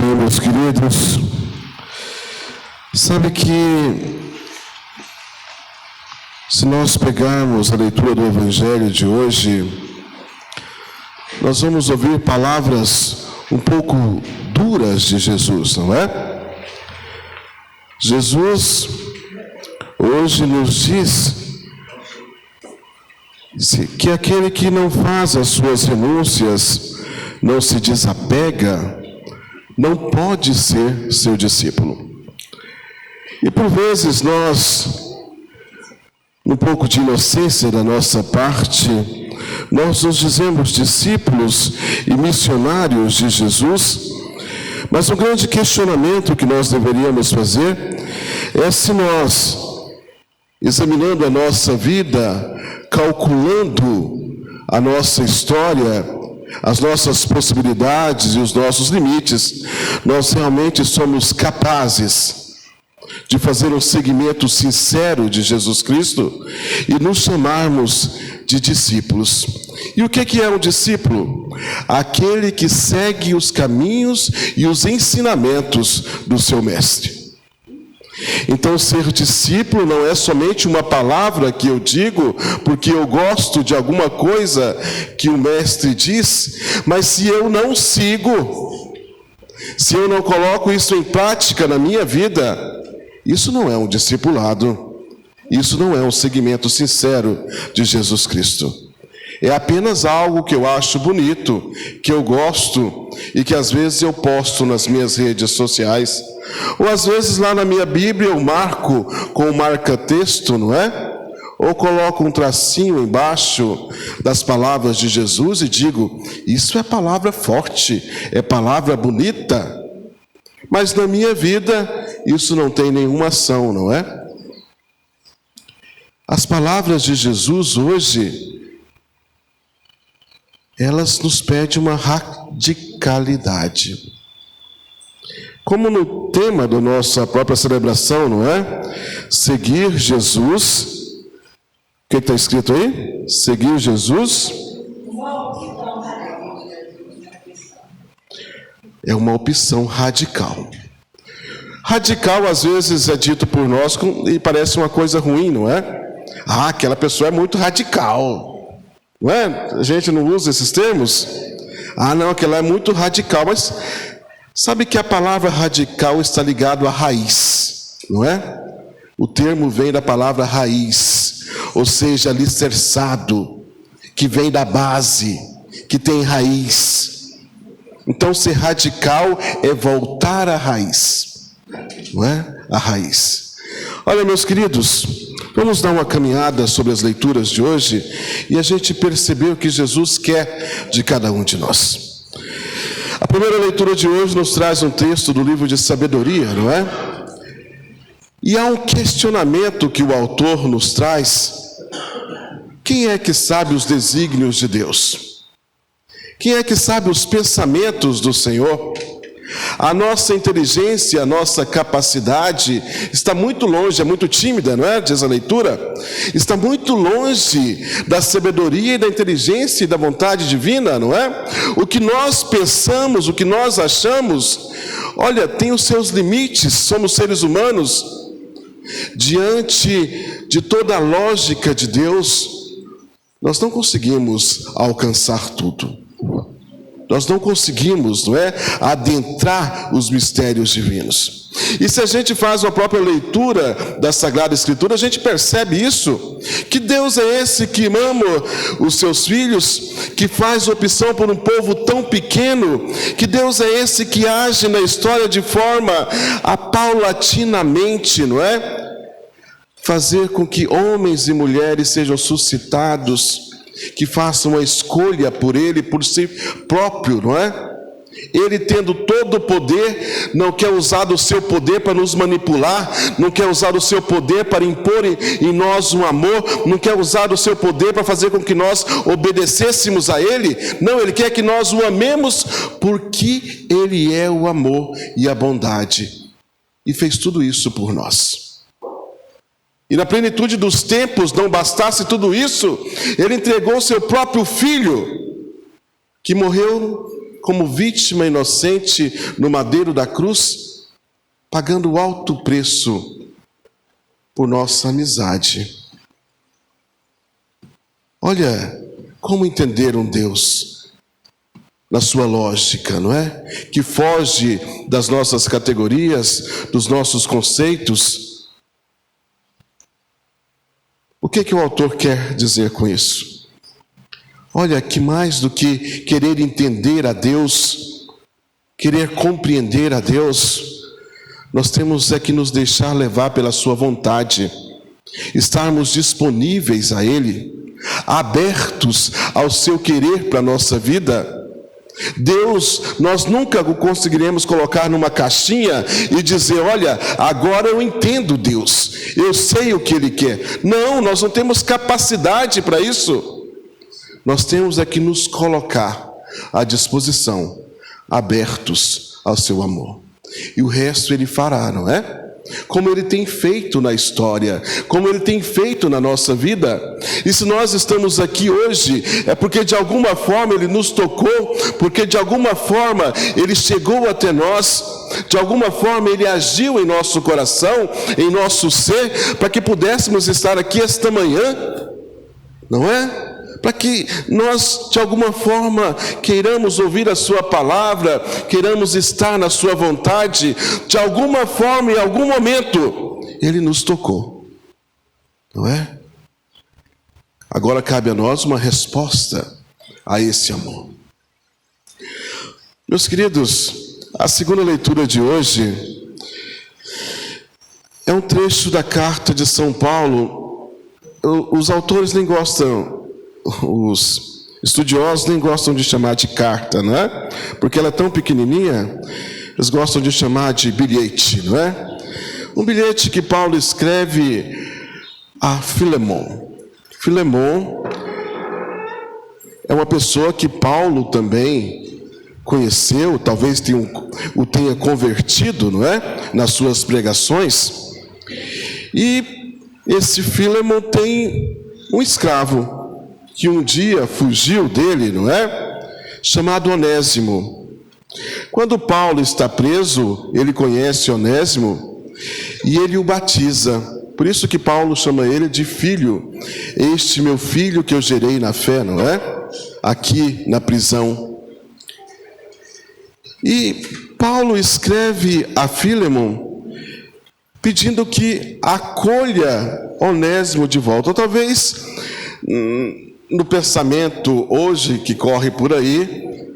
Amém, meus queridos. Sabe que se nós pegarmos a leitura do Evangelho de hoje, nós vamos ouvir palavras um pouco duras de Jesus, não é? Jesus hoje nos diz que aquele que não faz as suas renúncias, não se desapega, não pode ser seu discípulo. E por vezes nós, um pouco de inocência da nossa parte, nós nos dizemos discípulos e missionários de Jesus, mas um grande questionamento que nós deveríamos fazer é se nós, examinando a nossa vida, calculando a nossa história, as nossas possibilidades e os nossos limites, nós realmente somos capazes de fazer um seguimento sincero de Jesus Cristo e nos chamarmos de discípulos. E o que é um discípulo? Aquele que segue os caminhos e os ensinamentos do seu mestre. Então, ser discípulo não é somente uma palavra que eu digo porque eu gosto de alguma coisa que o mestre diz, mas se eu não sigo, se eu não coloco isso em prática na minha vida, isso não é um discipulado, isso não é um seguimento sincero de Jesus Cristo. É apenas algo que eu acho bonito, que eu gosto e que às vezes eu posto nas minhas redes sociais. Ou às vezes lá na minha Bíblia eu marco com marca-texto, não é? Ou coloco um tracinho embaixo das palavras de Jesus e digo, isso é palavra forte, é palavra bonita. Mas na minha vida isso não tem nenhuma ação, não é? As palavras de Jesus hoje, elas nos pedem uma radicalidade. Como no tema da nossa própria celebração, não é? Seguir Jesus. O que está escrito aí? Seguir Jesus. É uma opção radical. Radical, às vezes, é dito por nós e parece uma coisa ruim, não é? Ah, aquela pessoa é muito radical. Não é? A gente não usa esses termos? Ah, não, aquela é muito radical, mas sabe que a palavra radical está ligada à raiz, não é? O termo vem da palavra raiz, ou seja, alicerçado, que vem da base, que tem raiz. Então, ser radical é voltar à raiz, não é? A raiz. Olha, meus queridos, vamos dar uma caminhada sobre as leituras de hoje e a gente perceber o que Jesus quer de cada um de nós. A primeira leitura de hoje nos traz um texto do livro de Sabedoria, não é? E há um questionamento que o autor nos traz. Quem é que sabe os desígnios de Deus? Quem é que sabe os pensamentos do Senhor? A nossa inteligência, a nossa capacidade está muito longe, é muito tímida, não é? Diz a leitura. Está muito longe da sabedoria e da inteligência e da vontade divina, não é? O que nós pensamos, o que nós achamos, olha, tem os seus limites, somos seres humanos. Diante de toda a lógica de Deus, nós não conseguimos alcançar tudo. Nós não conseguimos, não é, adentrar os mistérios divinos. E se a gente faz uma própria leitura da Sagrada Escritura, a gente percebe isso, que Deus é esse que ama os seus filhos, que faz opção por um povo tão pequeno, que Deus é esse que age na história de forma paulatinamente, não é? Fazer com que homens e mulheres sejam suscitados, que façam a escolha por Ele, por si próprio, não é? Ele, tendo todo o poder, não quer usar do seu poder para nos manipular, não quer usar do seu poder para impor em nós um amor, não quer usar do seu poder para fazer com que nós obedecêssemos a Ele. Não, Ele quer que nós o amemos porque Ele é o amor e a bondade. E fez tudo isso por nós. E na plenitude dos tempos, não bastasse tudo isso, Ele entregou o seu próprio Filho, que morreu como vítima inocente no madeiro da cruz, pagando alto preço por nossa amizade. Olha como entender um Deus na sua lógica, não é? Que foge das nossas categorias, dos nossos conceitos. O que o autor quer dizer com isso? Olha, que mais do que querer entender a Deus, querer compreender a Deus, nós temos que nos deixar levar pela sua vontade, estarmos disponíveis a Ele, abertos ao seu querer para a nossa vida. Deus, nós nunca o conseguiremos colocar numa caixinha e dizer, olha, agora eu entendo Deus, eu sei o que Ele quer. Não, nós não temos capacidade para isso. Nós temos que nos colocar à disposição, abertos ao seu amor. E o resto Ele fará, não é? Como Ele tem feito na história, como Ele tem feito na nossa vida. E se nós estamos aqui hoje, é porque de alguma forma Ele nos tocou, porque de alguma forma Ele chegou até nós, de alguma forma Ele agiu em nosso coração, em nosso ser, para que pudéssemos estar aqui esta manhã, não é? Para que nós, de alguma forma, queiramos ouvir a sua palavra, queiramos estar na sua vontade, de alguma forma, em algum momento, Ele nos tocou, não é? Agora cabe a nós uma resposta a esse amor. Meus queridos, a segunda leitura de hoje é um trecho da carta de São Paulo. Os autores nem gostam, os estudiosos nem gostam de chamar de carta, não é? Porque ela é tão pequenininha, eles gostam de chamar de bilhete, não é? Um bilhete que Paulo escreve a Filemon. Filemon é uma pessoa que Paulo também conheceu, talvez o tenha convertido, não é? Nas suas pregações. E esse Filemon tem um escravo que um dia fugiu dele, não é? Chamado Onésimo. Quando Paulo está preso, ele conhece Onésimo e ele o batiza. Por isso que Paulo chama ele de filho. Este meu filho que eu gerei na fé, não é? Aqui na prisão. E Paulo escreve a Filemon pedindo que acolha Onésimo de volta. Ou talvez no pensamento hoje que corre por aí,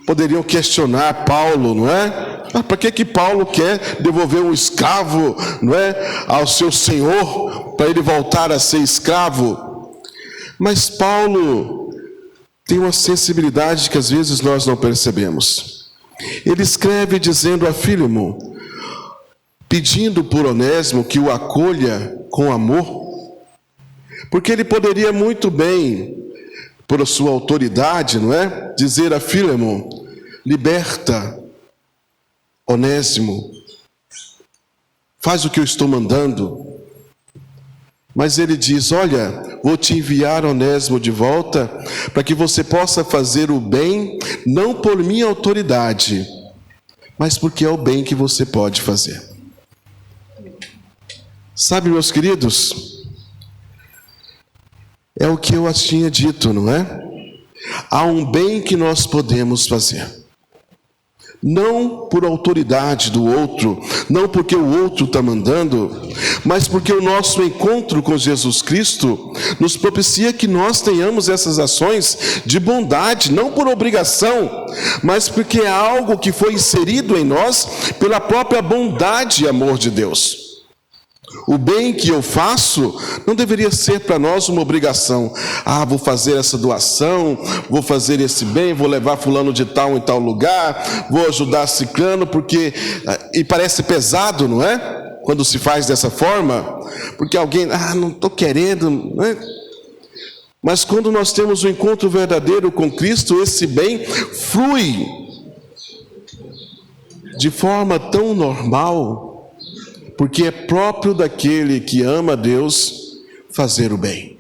poderiam questionar Paulo, não é? Para que Paulo quer devolver um escravo, não é, ao seu senhor, para ele voltar a ser escravo? Mas Paulo tem uma sensibilidade que às vezes nós não percebemos. Ele escreve dizendo a Filemon, pedindo por Onésimo que o acolha com amor, porque ele poderia muito bem, por sua autoridade, não é? Dizer a Filemon, liberta Onésimo, faz o que eu estou mandando. Mas ele diz, olha, vou te enviar Onésimo de volta, para que você possa fazer o bem, não por minha autoridade, mas porque é o bem que você pode fazer. Sabe, meus queridos, é o que eu tinha dito, não é? Há um bem que nós podemos fazer. Não por autoridade do outro, não porque o outro está mandando, mas porque o nosso encontro com Jesus Cristo nos propicia que nós tenhamos essas ações de bondade, não por obrigação, mas porque é algo que foi inserido em nós pela própria bondade e amor de Deus. O bem que eu faço não deveria ser para nós uma obrigação. Vou fazer essa doação, vou fazer esse bem, vou levar fulano de tal em tal lugar, vou ajudar ciclano, porque... E parece pesado, não é? Quando se faz dessa forma, porque alguém... não estou querendo... Não é? Mas quando nós temos um encontro verdadeiro com Cristo, esse bem flui de forma tão normal, porque é próprio daquele que ama a Deus fazer o bem.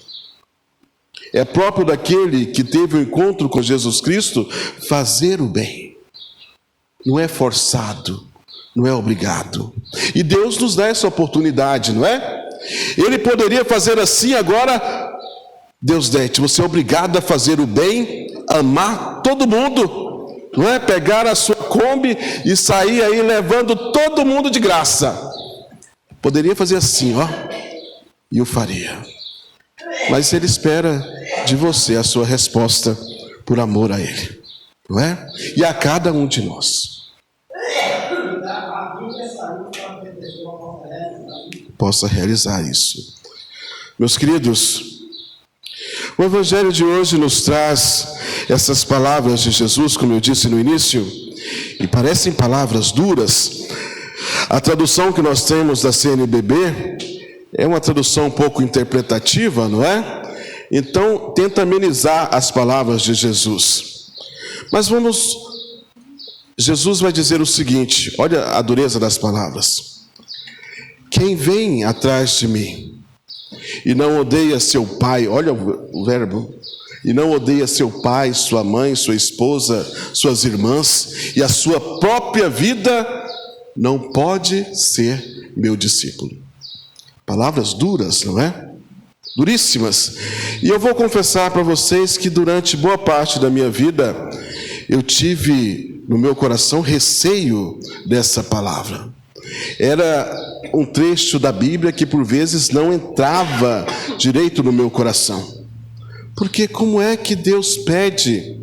É próprio daquele que teve o encontro com Jesus Cristo fazer o bem. Não é forçado, não é obrigado. E Deus nos dá essa oportunidade, não é? Ele poderia fazer assim agora. Deus dete, você é obrigado a fazer o bem, amar todo mundo, não é? Pegar a sua Kombi e sair aí levando todo mundo de graça. Poderia fazer assim, ó, e o faria. Mas Ele espera de você a sua resposta por amor a Ele, não é? E a cada um de nós. Possa realizar isso. Meus queridos, o Evangelho de hoje nos traz essas palavras de Jesus, como eu disse no início, e parecem palavras duras. A tradução que nós temos da CNBB é uma tradução um pouco interpretativa, não é? Então, tenta amenizar as palavras de Jesus. Mas Jesus vai dizer o seguinte, olha a dureza das palavras. Quem vem atrás de mim e não odeia seu pai, olha o verbo, e não odeia seu pai, sua mãe, sua esposa, suas irmãs e a sua própria vida, não pode ser meu discípulo. Palavras duras, não é? Duríssimas. E eu vou confessar para vocês que durante boa parte da minha vida, eu tive no meu coração receio dessa palavra. Era um trecho da Bíblia que por vezes não entrava direito no meu coração. Porque como é que Deus pede,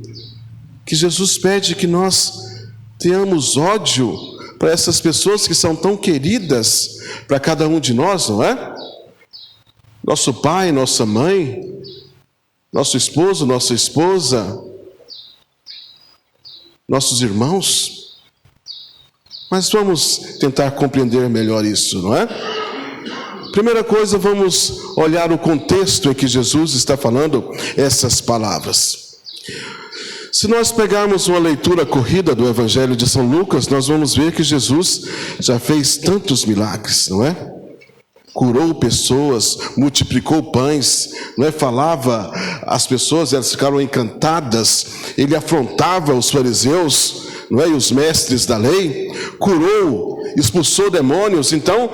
que Jesus pede que nós tenhamos ódio para essas pessoas que são tão queridas para cada um de nós, não é? Nosso pai, nossa mãe, nosso esposo, nossa esposa, nossos irmãos. Mas vamos tentar compreender melhor isso, não é? Primeira coisa, vamos olhar o contexto em que Jesus está falando essas palavras. Se nós pegarmos uma leitura corrida do Evangelho de São Lucas, nós vamos ver que Jesus já fez tantos milagres, não é? Curou pessoas, multiplicou pães, não é? Falava às pessoas, elas ficaram encantadas. Ele afrontava os fariseus, não é? E os mestres da lei, curou, expulsou demônios. Então,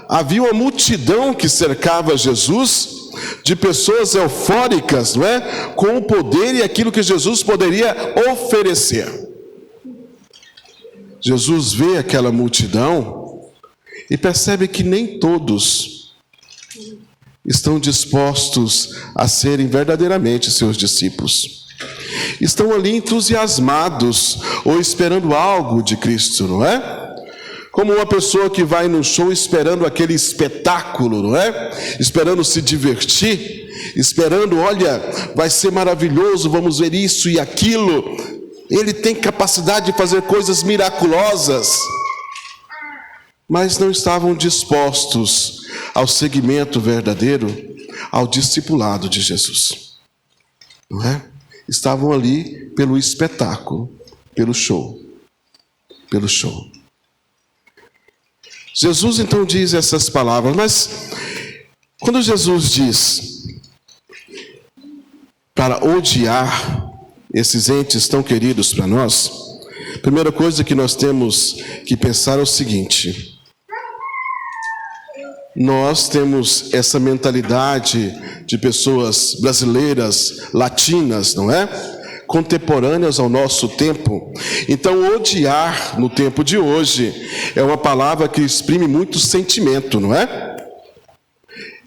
havia uma multidão que cercava Jesus, de pessoas eufóricas, não é? Com o poder e aquilo que Jesus poderia oferecer. Jesus vê aquela multidão e percebe que nem todos estão dispostos a serem verdadeiramente seus discípulos. Estão ali entusiasmados ou esperando algo de Cristo, não é? Como uma pessoa que vai num show esperando aquele espetáculo, não é? Esperando se divertir, esperando, olha, vai ser maravilhoso, vamos ver isso e aquilo. Ele tem capacidade de fazer coisas miraculosas, mas não estavam dispostos ao seguimento verdadeiro, ao discipulado de Jesus, não é? Estavam ali pelo espetáculo, pelo show. Jesus então diz essas palavras, mas quando Jesus diz para odiar esses entes tão queridos para nós, a primeira coisa que nós temos que pensar é o seguinte: nós temos essa mentalidade de pessoas brasileiras, latinas, não é? Contemporâneas ao nosso tempo. Então, odiar no tempo de hoje é uma palavra que exprime muito sentimento, não é?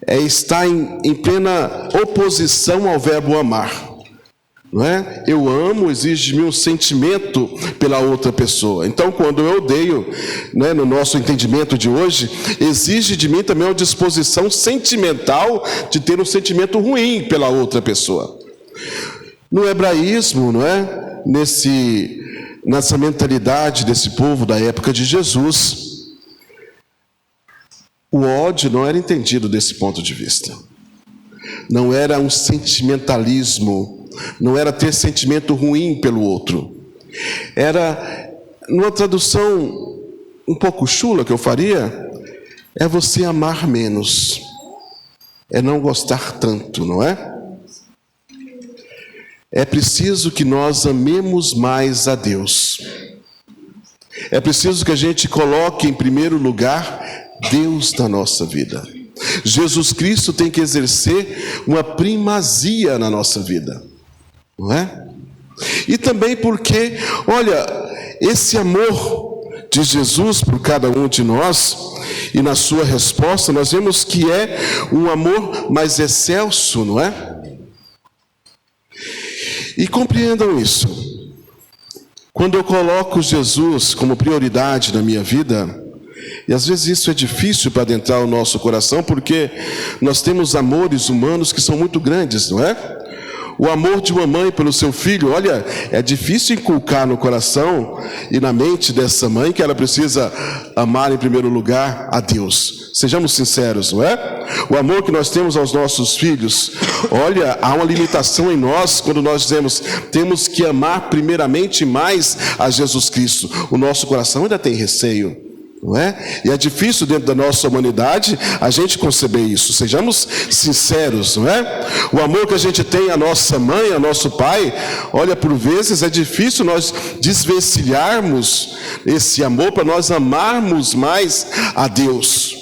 É estar em plena oposição ao verbo amar, não é? Eu amo, exige de mim um sentimento pela outra pessoa. Então, quando eu odeio, né, no nosso entendimento de hoje, exige de mim também uma disposição sentimental de ter um sentimento ruim pela outra pessoa. No hebraísmo, não é? Nessa mentalidade desse povo da época de Jesus, o ódio não era entendido desse ponto de vista. Não era um sentimentalismo, não era ter sentimento ruim pelo outro. Era, numa tradução um pouco chula que eu faria, é você amar menos, é não gostar tanto, não é? é preciso que nós amemos mais a Deus. É preciso que a gente coloque em primeiro lugar Deus na nossa vida. Jesus Cristo tem que exercer uma primazia na nossa vida, não é? E também porque, olha, esse amor de Jesus por cada um de nós, e na sua resposta nós vemos que é um amor mais excelso, não é? E compreendam isso. Quando eu coloco Jesus como prioridade na minha vida, e às vezes isso é difícil para adentrar o nosso coração, porque nós temos amores humanos que são muito grandes, não é? O amor de uma mãe pelo seu filho, olha, é difícil inculcar no coração e na mente dessa mãe que ela precisa amar em primeiro lugar a Deus. Sejamos sinceros, não é? O amor que nós temos aos nossos filhos, olha, há uma limitação em nós quando nós dizemos, temos que amar primeiramente mais a Jesus Cristo. O nosso coração ainda tem receio, não é? E é difícil dentro da nossa humanidade a gente conceber isso. Sejamos sinceros, não é? O amor que a gente tem à nossa mãe, ao nosso pai, olha, por vezes é difícil nós desvencilharmos esse amor para nós amarmos mais a Deus.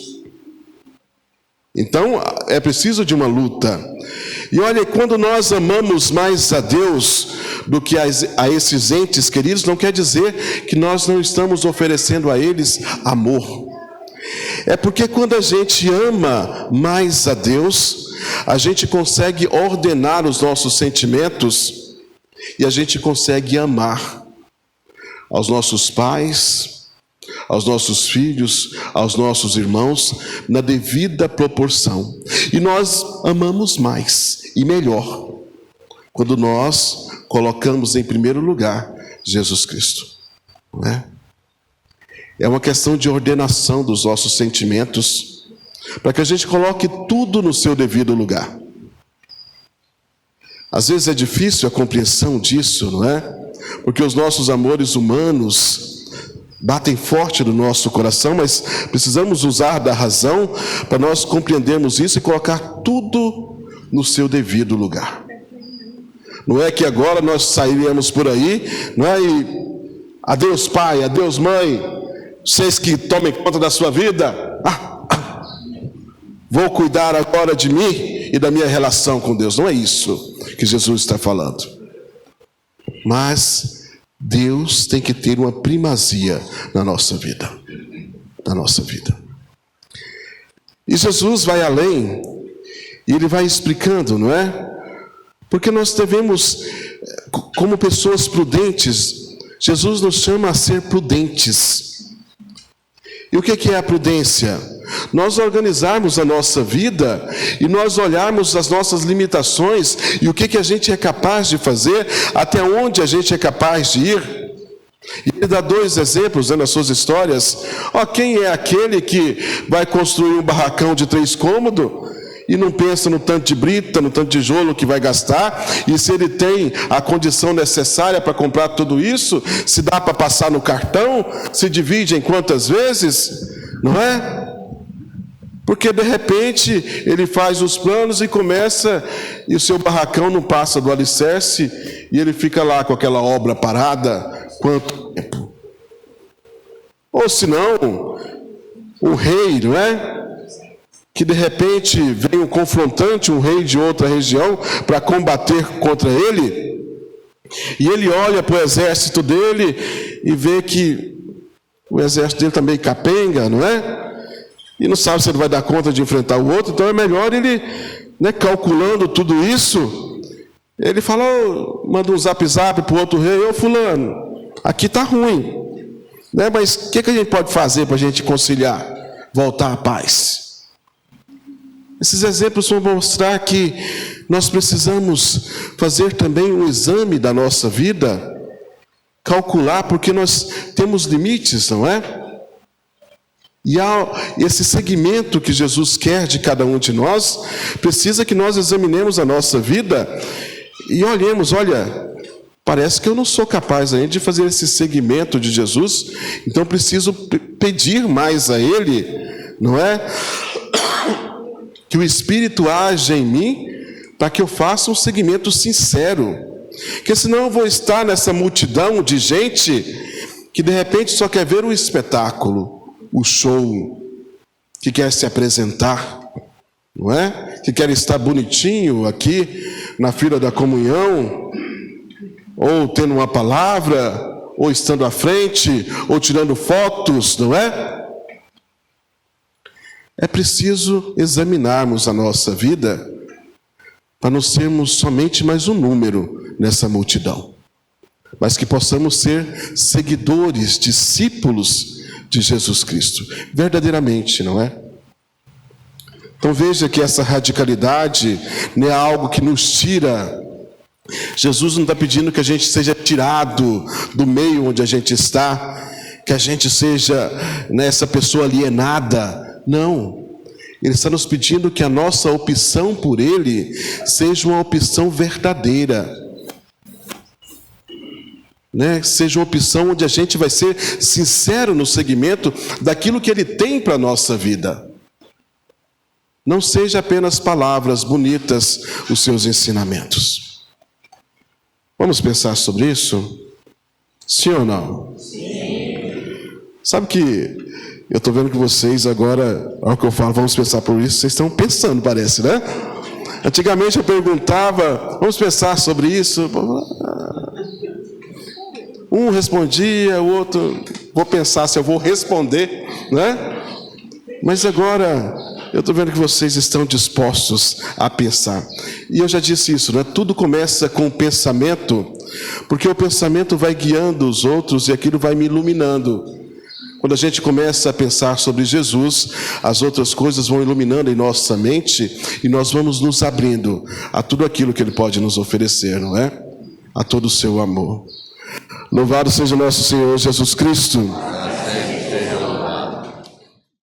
Então é preciso de uma luta. E olha, quando nós amamos mais a Deus do que a esses entes queridos, não quer dizer que nós não estamos oferecendo a eles amor. É porque quando a gente ama mais a Deus, a gente consegue ordenar os nossos sentimentos e a gente consegue amar aos nossos pais, aos nossos filhos, aos nossos irmãos, na devida proporção. E nós amamos mais e melhor quando nós colocamos em primeiro lugar Jesus Cristo, não é? É uma questão de ordenação dos nossos sentimentos, para que a gente coloque tudo no seu devido lugar. Às vezes é difícil a compreensão disso, não é? Porque os nossos amores humanos batem forte no nosso coração, mas precisamos usar da razão para nós compreendermos isso e colocar tudo no seu devido lugar. Não é que agora nós sairíamos por aí, não é? E adeus pai, adeus mãe, vocês que tomem conta da sua vida, vou cuidar agora de mim e da minha relação com Deus. Não é isso que Jesus está falando. Mas Deus tem que ter uma primazia na nossa vida. Na nossa vida. E Jesus vai além, e ele vai explicando, não é? Porque nós devemos, como pessoas prudentes, Jesus nos chama a ser prudentes. E o que é a prudência? Nós organizarmos a nossa vida e nós olharmos as nossas limitações e o que a gente é capaz de fazer, até onde a gente é capaz de ir. E ele dá 2 exemplos nas suas histórias. Quem é aquele que vai construir um barracão de 3 cômodos e não pensa no tanto de brita, no tanto de tijolo que vai gastar, e se ele tem a condição necessária para comprar tudo isso, se dá para passar no cartão, se divide em quantas vezes, não é? Porque de repente ele faz os planos e começa, e o seu barracão não passa do alicerce, e ele fica lá com aquela obra parada, quanto tempo? Ou senão, um rei, não é? Que de repente vem um confrontante, um rei de outra região, para combater contra ele, e ele olha para o exército dele e vê que o exército dele também capenga, não é? E não sabe se ele vai dar conta de enfrentar o outro, então é melhor ele, né, calculando tudo isso, ele fala, manda um zap para o outro rei, fulano, aqui está ruim, né, mas o que a gente pode fazer para a gente conciliar, voltar à paz? Esses exemplos vão mostrar que nós precisamos fazer também um exame da nossa vida, calcular, porque nós temos limites, não é? E há esse segmento que Jesus quer de cada um de nós, precisa que nós examinemos a nossa vida e olhemos, olha, parece que eu não sou capaz ainda de fazer esse segmento de Jesus, então preciso pedir mais a Ele, não é? Que o Espírito haja em mim para que eu faça um segmento sincero Porque senão eu vou estar nessa multidão de gente que de repente só quer ver o espetáculo, o show, que quer se apresentar, não é? Que quer estar bonitinho aqui na fila da comunhão, ou tendo uma palavra, ou estando à frente, ou tirando fotos, não é? É preciso examinarmos a nossa vida para não sermos somente mais um número nessa multidão, mas que possamos ser seguidores, discípulos de Jesus Cristo, verdadeiramente, não é? Então veja que essa radicalidade não é algo que nos tira. Jesus não está pedindo que a gente seja tirado do meio onde a gente está, que a gente seja essa pessoa alienada. Não, Ele está nos pedindo que a nossa opção por Ele seja uma opção verdadeira, né? Seja uma opção onde a gente vai ser sincero no segmento daquilo que Ele tem para a nossa vida. Não seja apenas palavras bonitas os seus ensinamentos. Vamos pensar sobre isso? Sim ou não? Sim. Sabe que eu estou vendo que vocês agora, ao que eu falo, vamos pensar por isso, vocês estão pensando, parece, né? Antigamente eu perguntava, vamos pensar sobre isso. Um respondia, o outro, vou pensar se eu vou responder, né? Mas agora, eu estou vendo que vocês estão dispostos a pensar. E eu já disse isso, né? Tudo começa com o pensamento, porque o pensamento vai guiando os outros e aquilo vai me iluminando. Quando a gente começa a pensar sobre Jesus, as outras coisas vão iluminando em nossa mente e nós vamos nos abrindo a tudo aquilo que Ele pode nos oferecer, não é? A todo o seu amor. Louvado seja o nosso Senhor Jesus Cristo.